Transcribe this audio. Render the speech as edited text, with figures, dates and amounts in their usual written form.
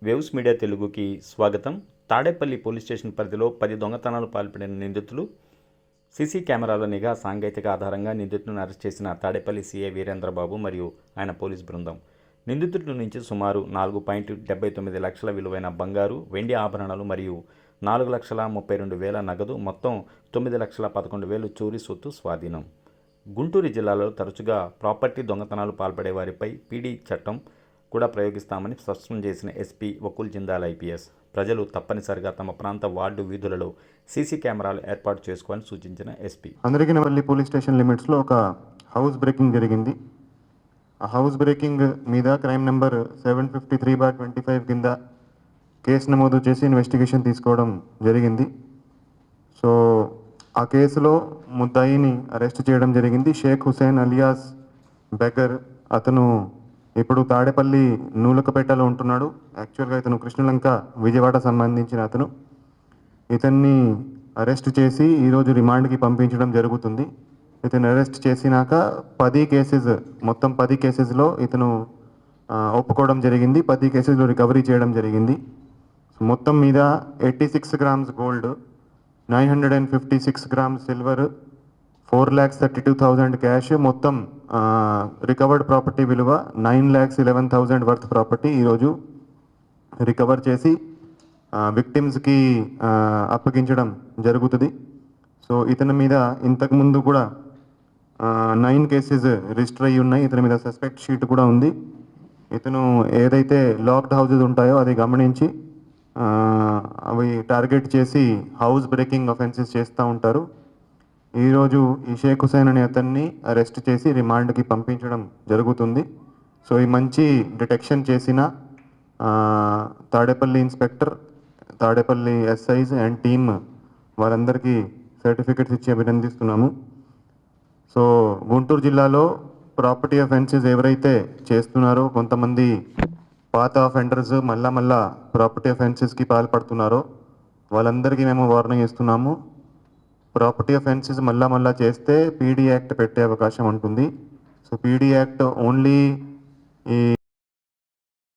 Waves media తెలుగుకి స్వాగతం. Tadepalli police station పరిధిలో 10 దొంగతనాలు పాల్పడిన నిందితులు సీసీ కెమెరాల నిఘా సాంకేతిక ఆధారంగా నిందితులను అరెస్ట్ చేసిన తాడేపల్లి సీఐ వీరేంద్రబాబు మరియు ఆయన పోలీస్ బృందం నిందితుల నుంచి సుమారు 4.79 లక్షల విలువైన బంగారు, వెండి ఆభరణాలు మరియు 4,32,000 నగదు, మొత్తం 9,11,000 చోరీ సొత్తు స్వాధీనం. గుంటూరు జిల్లాలో తరచుగా ప్రాపర్టీ దొంగతనాలు పాల్పడే వారిపై పీడీ చట్టం కూడా ప్రయోగిస్తామని స్పష్టం చేసిన ఎస్పీ వకుల్ జిందాల్ ఐపీఎస్ ప్రజలు తప్పనిసరిగా తమ ప్రాంత వార్డు వీధులలో సీసీ కెమెరాలు ఏర్పాటు చేసుకోవాలని సూచించిన ఎస్పీ. అందరికీ పోలీస్ స్టేషన్ లిమిట్స్లో ఒక హౌస్ బ్రేకింగ్ జరిగింది. ఆ హౌస్ బ్రేకింగ్ మీద క్రైమ్ నెంబర్ 753/25 కింద కేసు నమోదు చేసి ఇన్వెస్టిగేషన్ తీసుకోవడం జరిగింది. సో ఆ కేసులో ముద్దాయిని అరెస్ట్ చేయడం జరిగింది. Sheikh Hussain alias beggar. అతను ఇప్పుడు తాడేపల్లి నూలకపేటలో ఉంటున్నాడు. యాక్చువల్గా ఇతను కృష్ణలంక విజయవాడ సంబంధించిన అతను. ఇతన్ని అరెస్ట్ చేసి ఈరోజు రిమాండ్కి పంపించడం జరుగుతుంది. ఇతను అరెస్ట్ చేసినాక 10 కేసెస్, మొత్తం 10 కేసెస్లో ఇతను ఒప్పుకోవడం జరిగింది. 10 కేసెస్లో రికవరీ చేయడం జరిగింది. మొత్తం మీద 86 grams gold, 956 grams silver, 4,32,000 cash, మొత్తం రికవర్డ్ ప్రాపర్టీ విలువ 9,11,000 వర్త్ ప్రాపర్టీ ఈరోజు రికవర్ చేసి విక్టిమ్స్కి అప్పగించడం జరుగుతుంది. సో ఇతని మీద ఇంతకుముందు కూడా 9 కేసెస్ రిజిస్టర్ అయ్యి ఉన్నాయి. ఇతని మీద సస్పెక్ట్ షీట్ కూడా ఉంది. ఇతను ఏదైతే లాక్డ్ హౌసెస్ ఉంటాయో అది గమనించి అవి టార్గెట్ చేసి హౌస్ బ్రేకింగ్ అఫెన్సెస్ చేస్తూ ఉంటారు. ఈరోజు ఈ షేక్ హుసేన్ అనే అతన్ని అరెస్ట్ చేసి రిమాండ్కి పంపించడం జరుగుతుంది. సో ఈ మంచి డిటెక్షన్ చేసిన Tadepalli inspector, Tadepalli SIs and team వాళ్ళందరికీ సర్టిఫికెట్స్ ఇచ్చి అభినందిస్తున్నాము. సో గుంటూరు జిల్లాలో ప్రాపర్టీ అఫెన్సెస్ ఎవరైతే చేస్తున్నారో, కొంతమంది పాత అఫెండర్స్ మళ్ళా ప్రాపర్టీ అఫెన్సెస్కి పాల్పడుతున్నారో వాళ్ళందరికీ మేము వార్నింగ్ ఇస్తున్నాము. ప్రాపర్టీ అఫెన్సెస్ మళ్ళా చేస్తే పీడీ యాక్ట్ పెట్టే అవకాశం ఉంటుంది. సో పీడీ యాక్ట్ ఓన్లీ ఈ